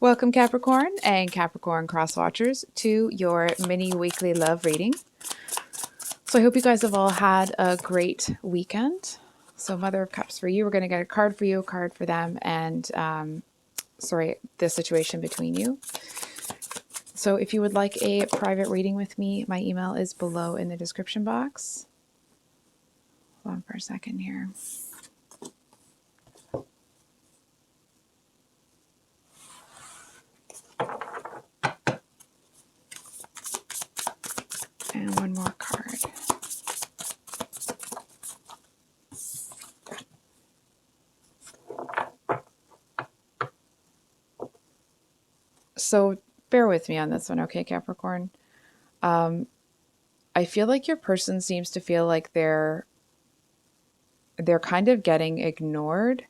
Welcome, Capricorn and Capricorn cross watchers, to your mini weekly love reading. So I hope you guys have all had a great weekend. So Mother of Cups for you. We're going to get a card for you, a card for them, and the situation between you. So if you would like a private reading with me, my email is below in the description box. Hold on for a second here. And one more card. So bear with me on this one, okay, Capricorn? I feel like your person seems to feel like they're kind of getting ignored.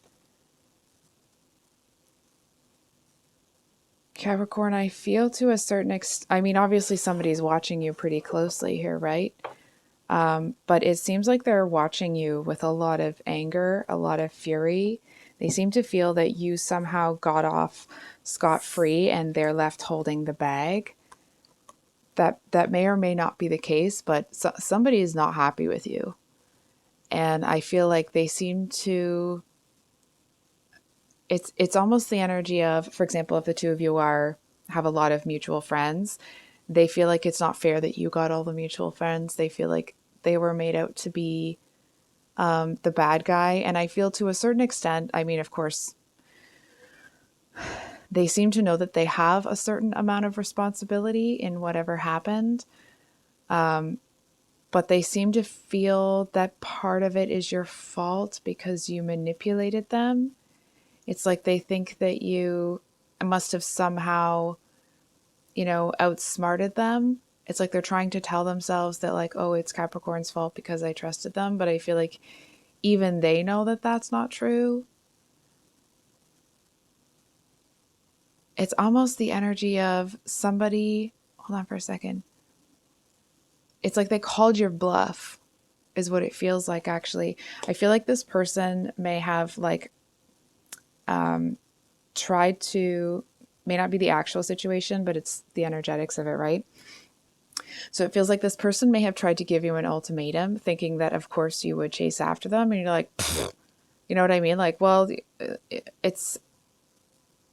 Capricorn, I feel to a certain extent, I mean, obviously somebody's watching you pretty closely here, right? But it seems like they're watching you with a lot of anger, a lot of fury. They seem to feel that you somehow got off scot-free and they're left holding the bag. That may or may not be the case, but somebody is not happy with you. And I feel like they seem to, it's almost the energy of, for example, if the two of you have a lot of mutual friends, they feel like it's not fair that you got all the mutual friends. They feel like they were made out to be the bad guy. And I feel to a certain extent, I mean, of course, they seem to know that they have a certain amount of responsibility in whatever happened. But they seem to feel that part of it is your fault because you manipulated them. It's like they think that you must have somehow, outsmarted them. It's like they're trying to tell themselves that, like, oh, it's Capricorn's fault because I trusted them. But I feel like even they know that that's not true. It's almost the energy of somebody, hold on for a second. It's like they called your bluff is what it feels like, actually. I feel like this person may have tried to, may not be the actual situation, but it's the energetics of it, right? So it feels like this person may have tried to give you an ultimatum, thinking that of course you would chase after them, and you're like, you know what I mean? Like, well,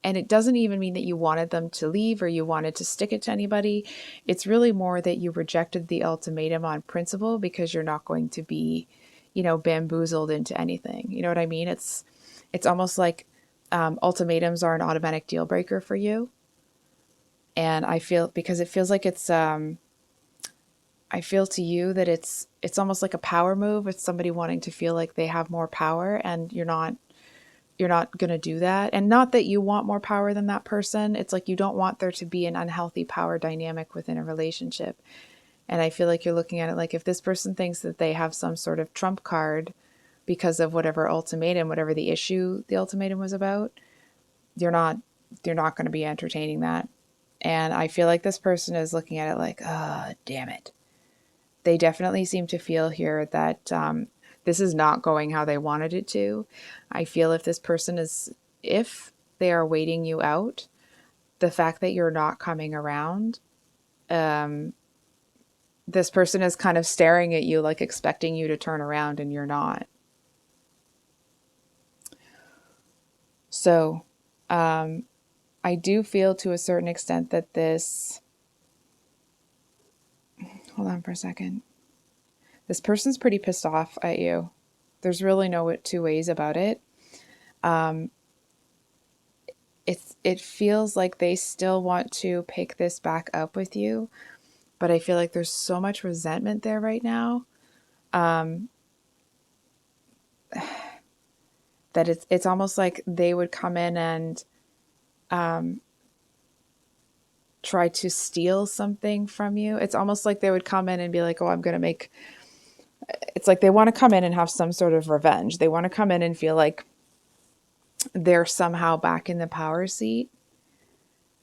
and it doesn't even mean that you wanted them to leave or you wanted to stick it to anybody. It's really more that you rejected the ultimatum on principle because you're not going to be, bamboozled into anything. You know what I mean? It's almost like ultimatums are an automatic deal breaker for you. And I feel, because it feels like it's, I feel to you that it's almost like a power move. It's somebody wanting to feel like they have more power, and you're not going to do that. And not that you want more power than that person. It's like you don't want there to be an unhealthy power dynamic within a relationship. And I feel like you're looking at it like, if this person thinks that they have some sort of trump card because of whatever ultimatum, whatever the issue the ultimatum was about, you're not going to be entertaining that. And I feel like this person is looking at it like, oh, damn it. They definitely seem to feel here that this is not going how they wanted it to. I feel if they are waiting you out, the fact that you're not coming around, this person is kind of staring at you, like expecting you to turn around, and you're not. So I do feel to a certain extent that this, hold on for a second. This person's pretty pissed off at you. There's really no two ways about it. It feels like they still want to pick this back up with you, but I feel like there's so much resentment there right now, that it's almost like they would come in and try to steal something from you. It's almost like they would come in and be like, oh, I'm going to make, it's like they want to come in and have some sort of revenge. They want to come in and feel like they're somehow back in the power seat.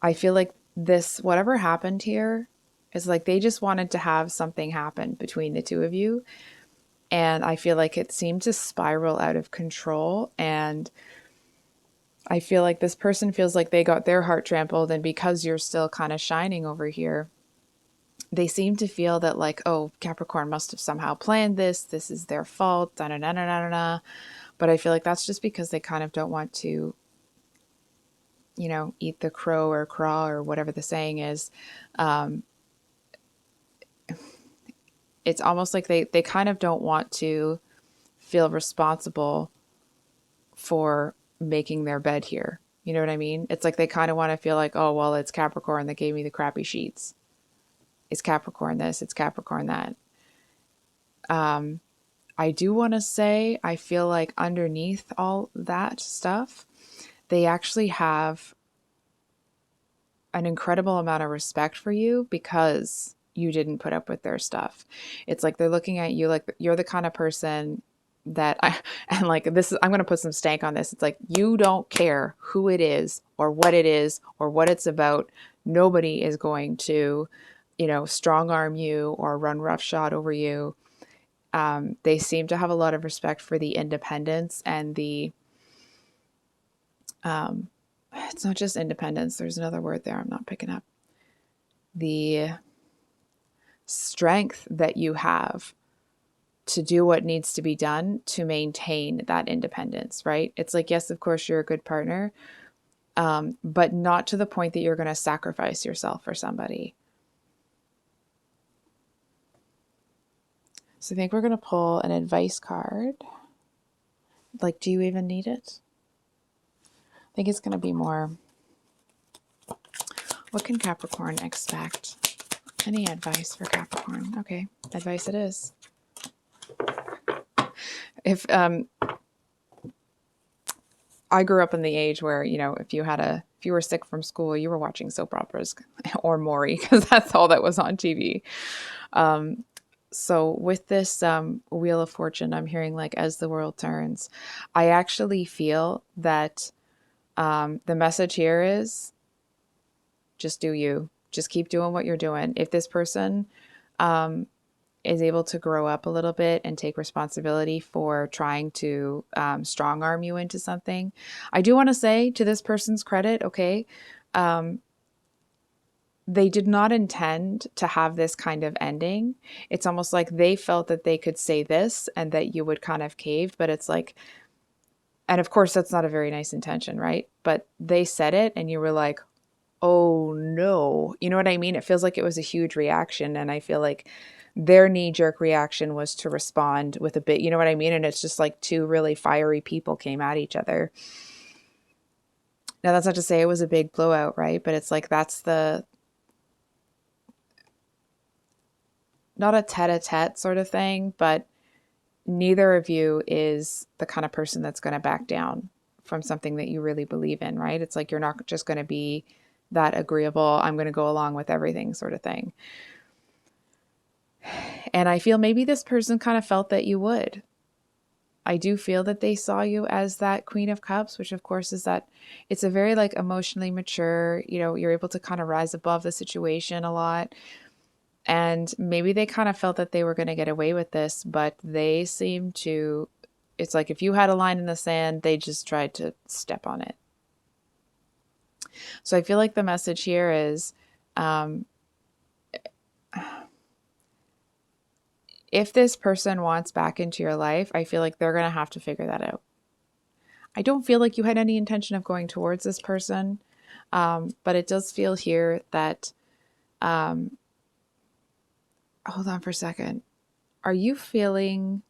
I feel like this, whatever happened here, is like they just wanted to have something happen between the two of you. And I feel like it seemed to spiral out of control. And I feel like this person feels like they got their heart trampled, and because you're still kind of shining over here, they seem to feel that like, oh, Capricorn must have somehow planned this. This is their fault. Da, da, da, da, da, da. But I feel like that's just because they kind of don't want to, eat the crow or craw or whatever the saying is. Um, it's almost like they kind of don't want to feel responsible for making their bed here. You know what I mean? It's like they kind of want to feel like, oh, well, it's Capricorn that gave me the crappy sheets. It's Capricorn this, it's Capricorn that. I do want to say, I feel like underneath all that stuff, they actually have an incredible amount of respect for you because you didn't put up with their stuff. It's like they're looking at you like you're the kind of person that and like this is, I'm going to put some stank on this. It's like you don't care who it is or what it is or what it's about. Nobody is going to, strong arm you or run roughshod over you. They seem to have a lot of respect for the independence and the, it's not just independence. There's another word there I'm not picking up. The strength that you have to do what needs to be done to maintain that independence, right? It's like, yes, of course, you're a good partner, but not to the point that you're going to sacrifice yourself for somebody. So I think we're going to pull an advice card. Like, do you even need it? I think it's going to be more, what can Capricorn expect? Any advice for Capricorn? Okay, advice it is. If I grew up in the age where, if you were sick from school, you were watching soap operas or Maury because that's all that was on TV. So with this Wheel of Fortune, I'm hearing like, as the world turns, I actually feel that the message here is just do you. Just keep doing what you're doing. If this person is able to grow up a little bit and take responsibility for trying to strong arm you into something, I do want to say to this person's credit, okay, they did not intend to have this kind of ending. It's almost like they felt that they could say this and that you would kind of cave, but it's like, and of course that's not a very nice intention, right? But they said it and you were like, oh no, you know what I mean? It feels like it was a huge reaction. And I feel like their knee-jerk reaction was to respond with a bit, you know what I mean? And it's just like two really fiery people came at each other. Now that's not to say it was a big blowout, right? But it's like that's the, not a tete-a-tete sort of thing, but neither of you is the kind of person that's going to back down from something that you really believe in, right? It's like you're not just going to be that agreeable, I'm going to go along with everything sort of thing. And I feel maybe this person kind of felt that you would. I do feel that they saw you as that Queen of Cups, which of course is that it's a very like emotionally mature, you're able to kind of rise above the situation a lot. And maybe they kind of felt that they were going to get away with this, but they seem to, it's like if you had a line in the sand, they just tried to step on it. So I feel like the message here is, if this person wants back into your life, I feel like they're going to have to figure that out. I don't feel like you had any intention of going towards this person, but it does feel here that, hold on for a second. Are you feeling,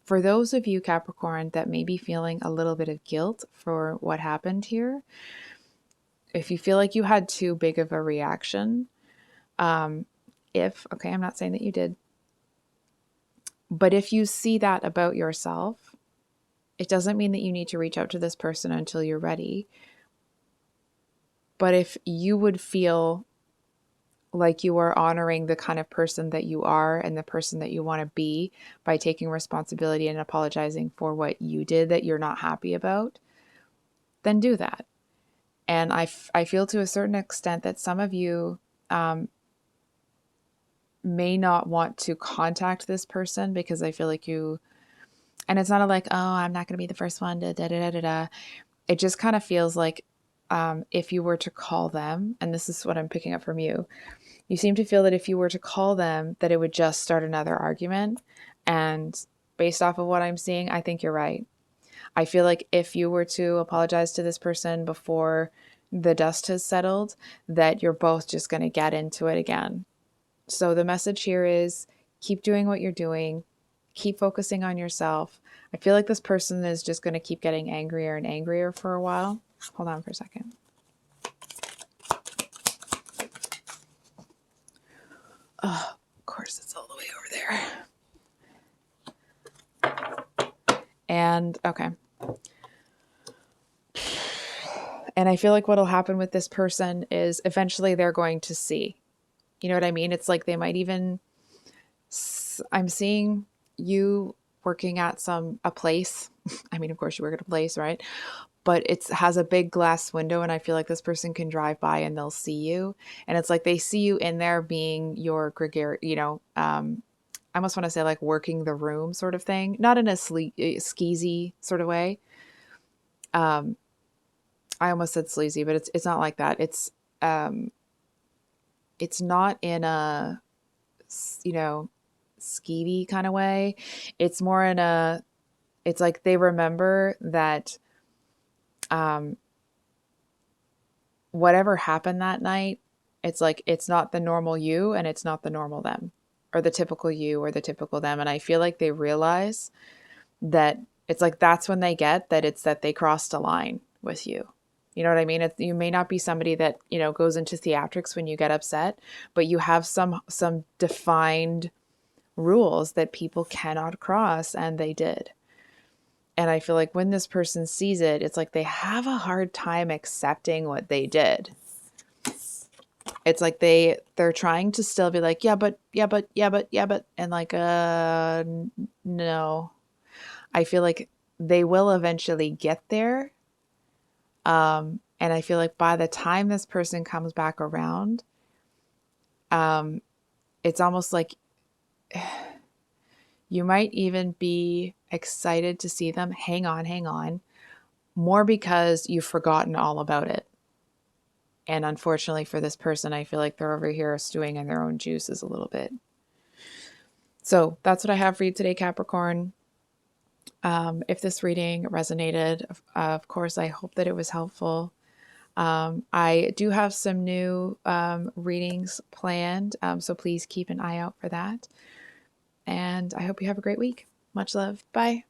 for those of you Capricorn that may be feeling a little bit of guilt for what happened here, if you feel like you had too big of a reaction, okay, I'm not saying that you did, but if you see that about yourself, it doesn't mean that you need to reach out to this person until you're ready. But if you would feel like you are honoring the kind of person that you are and the person that you want to be by taking responsibility and apologizing for what you did that you're not happy about, then do that. And I feel to a certain extent that some of you may not want to contact this person because I feel like you, and it's not like, oh, I'm not going to be the first one to da da da da da. it just kind of feels like if you were to call them, and this is what I'm picking up from you, you seem to feel that if you were to call them, that it would just start another argument. And based off of what I'm seeing, I think you're right. I feel like if you were to apologize to this person before the dust has settled, that you're both just going to get into it again. So the message here is keep doing what you're doing, keep focusing on yourself. I feel like this person is just going to keep getting angrier and angrier for a while. Hold on for a second. Oh, of course, it's all the way over there. And okay. And I feel like what'll happen with this person is eventually they're going to see. You know what I mean? It's like they might even, I'm seeing you working at a place. I mean, of course you work at a place, right? But it has a big glass window, and I feel like this person can drive by and they'll see you. And it's like they see you in there being your gregarious, I almost want to say like working the room sort of thing, not in a skeezy sort of way. Um, I almost said sleazy, but it's not like that. It's not in a, skeevy kind of way. It's more in it's like they remember that whatever happened that night, it's like it's not the normal you and it's not the normal them, or the typical you or the typical them. And I feel like they realize that it's like that's when they get that it's that they crossed a line with you. You know what I mean? You may not be somebody that, goes into theatrics when you get upset, but you have some defined rules that people cannot cross, and they did. And I feel like when this person sees it, it's like they have a hard time accepting what they did. It's like they're trying to still be like, yeah, but, yeah, but, yeah, but, yeah, but, and like, no. I feel like they will eventually get there. And I feel like by the time this person comes back around, it's almost like you might even be excited to see them. Hang on. More because you've forgotten all about it. And unfortunately for this person, I feel like they're over here stewing in their own juices a little bit. So that's what I have for you today, Capricorn. If this reading resonated, of course, I hope that it was helpful. I do have some new readings planned, so please keep an eye out for that. And I hope you have a great week. Much love. Bye.